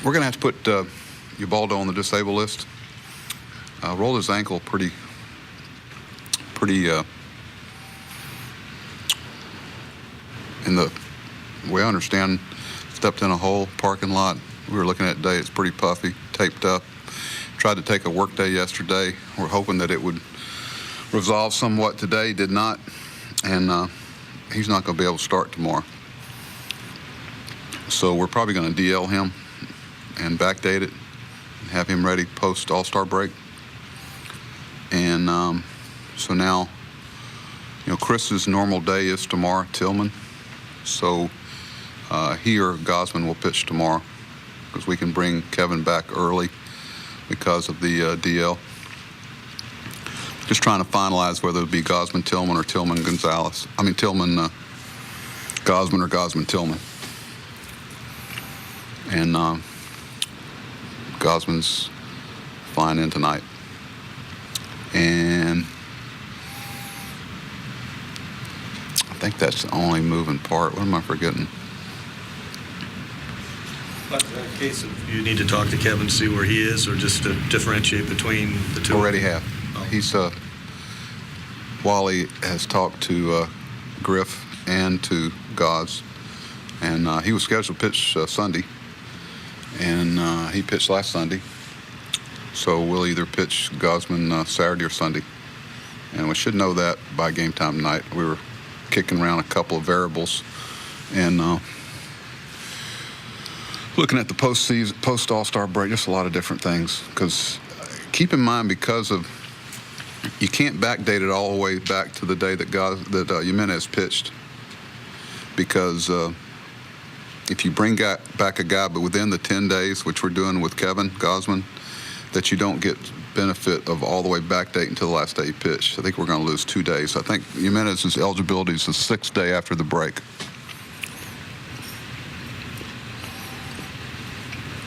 We're going to have to put Ubaldo on the disabled list. Rolled his ankle pretty in the way I understand, stepped in a hole, parking lot. We were looking at it today. It's pretty puffy, taped up. Tried to take a work day yesterday. We're hoping that it would resolve somewhat today. Did not, and he's not going to be able to start tomorrow. So we're probably going to DL him and backdate it and have him ready post All-Star break. And so now, Chris's normal day is tomorrow, Tillman. So he or Gosman will pitch tomorrow because we can bring Kevin back early because of the DL. Just trying to finalize whether it be Gosman Tillman or Tillman Gonzalez. I mean Tillman Gosman or Gosman Tillman. And Gosman's flying in tonight. And I think that's the only moving part. What am I forgetting? But in that case, you need to talk to Kevin, see where he is, or just to differentiate between the two? Already have. Oh. He's Wally has talked to Griff and to Gauze, and he was scheduled to pitch Sunday, and he pitched last Sunday. So we'll either pitch Gosman Saturday or Sunday, and we should know that by game time tonight. We were kicking around a couple of variables, and looking at the post All-Star break, just a lot of different things. Because keep in mind, because of you can't backdate it all the way back to the day that Jimenez pitched, because if you bring back a guy, but within the 10 days, which we're doing with Kevin Gosman, that you don't get benefit of all the way backdate until the last day he pitched. I think we're going to lose 2 days. I think Jimenez's eligibility is the 6th day after the break.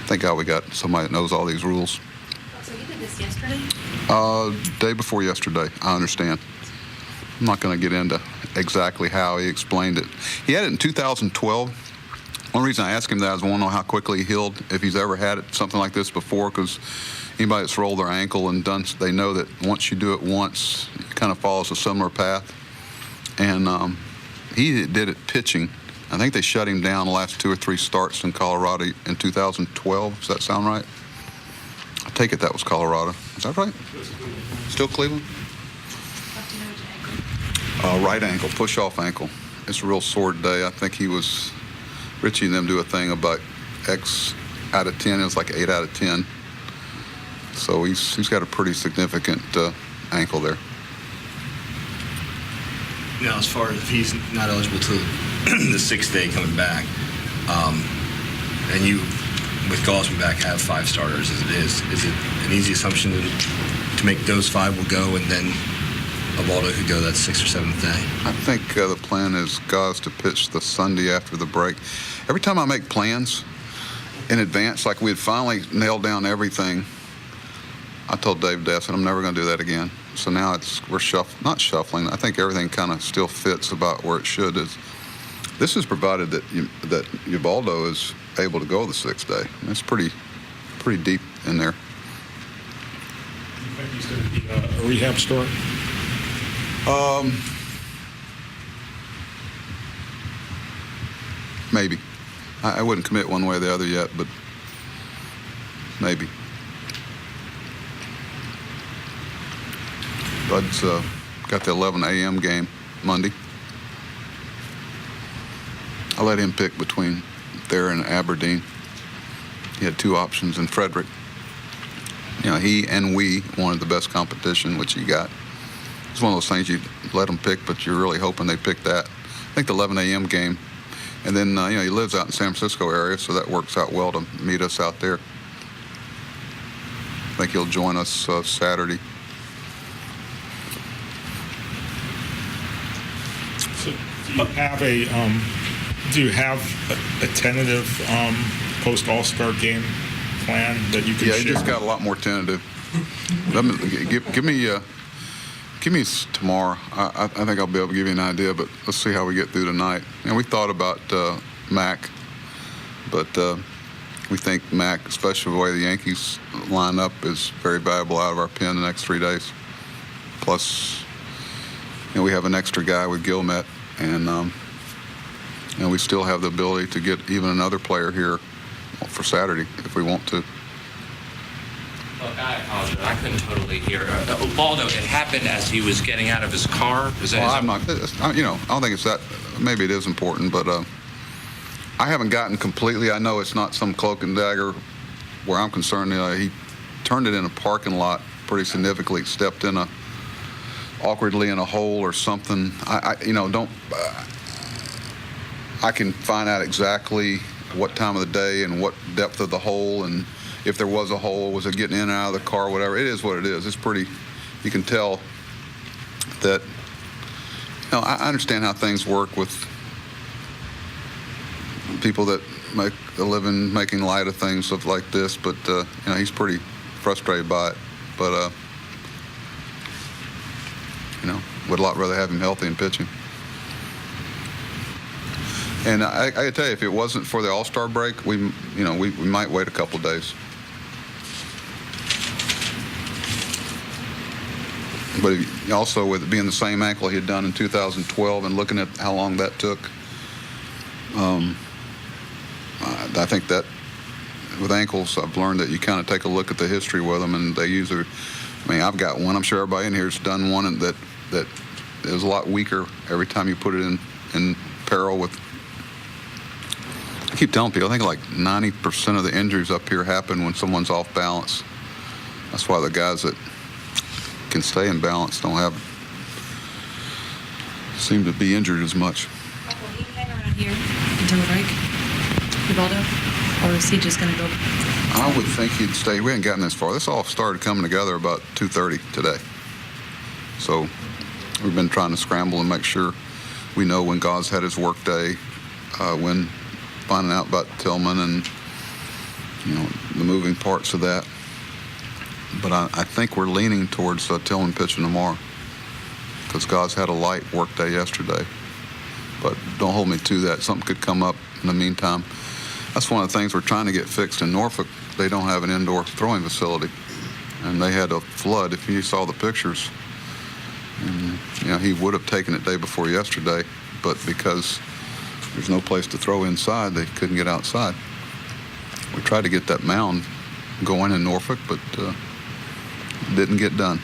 Thank God we got somebody that knows all these rules. So you did this yesterday? Day before yesterday, I understand. I'm not going to get into exactly how he explained it. He had it in 2012. One reason I asked him that is I want to know how quickly he healed, if he's ever had something like this before, because anybody that's rolled their ankle and done, they know that once you do it once, it kind of follows a similar path. And he did it pitching. I think they shut him down the last 2 or 3 starts in Colorado in 2012. Does that sound right? I take it that was Colorado. Is that right? Still Cleveland? Right ankle, push-off ankle. It's a real sore day. I think he was, Richie and them do a thing about X out of 10. It was like 8 out of 10. So he's got a pretty significant ankle there. Now, as far as if he's not eligible to the 6th day coming back, and you, with Gosman back, have 5 starters as it is it an easy assumption to make those 5 will go, and then Ubaldo could go that 6th or 7th day? I think the plan is Gauze to pitch the Sunday after the break. Every time I make plans in advance, like we had finally nailed down everything, I told Dave Dess, and I'm never going to do that again. So now we're not shuffling. I think everything kind of still fits about where it should. This is provided that Ubaldo is able to go the 6th day. It's pretty deep in there. You think he's going to be a rehab start? Maybe. I wouldn't commit one way or the other yet, but maybe. Bud's got the 11 a.m. game Monday. I let him pick between there and Aberdeen. He had 2 options in Frederick. He and we wanted the best competition, which he got. It's one of those things you let him pick, but you're really hoping they pick that. I think the 11 a.m. game. And then, he lives out in San Francisco area, so that works out well to meet us out there. I think he'll join us Saturday. So do you have a tentative post All-Star game plan that you can share? Yeah, he just got a lot more tentative. Give me tomorrow. I think I'll be able to give you an idea, but let's see how we get through tonight. And we thought about Mac, but We think Mac, especially the way the Yankees line up, is very valuable out of our pen the next 3 days. Plus, we have an extra guy with Gilmet, and we still have the ability to get even another player here for Saturday if we want to. Look, I apologize. I couldn't totally hear. Ubaldo, it happened as he was getting out of his car? Well, I'm not, I don't think it's that. Maybe it is important, but I haven't gotten completely. I know it's not some cloak and dagger where I'm concerned. He turned it in a parking lot pretty significantly, stepped in awkwardly in a hole or something. I can find out exactly what time of the day and what depth of the hole, and if there was a hole, was it getting in and out of the car, whatever. It is what it is. It's pretty, you can tell that, I understand how things work with people that make a living making light of things like this, but, he's pretty frustrated by it. But, would a lot rather have him healthy and pitching. And I got to tell you, if it wasn't for the All-Star break, we might wait a couple days. But also with it being the same ankle he had done in 2012 and looking at how long that took, I think that with ankles, I've learned that you kind of take a look at the history with them, and they usually, I've got one. I'm sure everybody in here has done one, and that is a lot weaker every time you put it in peril with. I keep telling people, I think like 90% of the injuries up here happen when someone's off balance. That's why the guys that can stay in balance seem to be injured as much. Will he hang around here until the break, Ubaldo? Or is he just going to go? I would think he'd stay. We hadn't gotten this far. This all started coming together about 2:30 today. So we've been trying to scramble and make sure we know when Gauze had his work day, when finding out about Tillman and, the moving parts of that. But I think we're leaning towards Tillman pitching tomorrow because Gauze had a light work day yesterday. But don't hold me to that. Something could come up in the meantime. That's one of the things we're trying to get fixed in Norfolk. They don't have an indoor throwing facility. And they had a flood. If you saw the pictures, and, he would have taken it day before yesterday, but because there's no place to throw inside, they couldn't get outside. We tried to get that mound going in Norfolk, but didn't get done.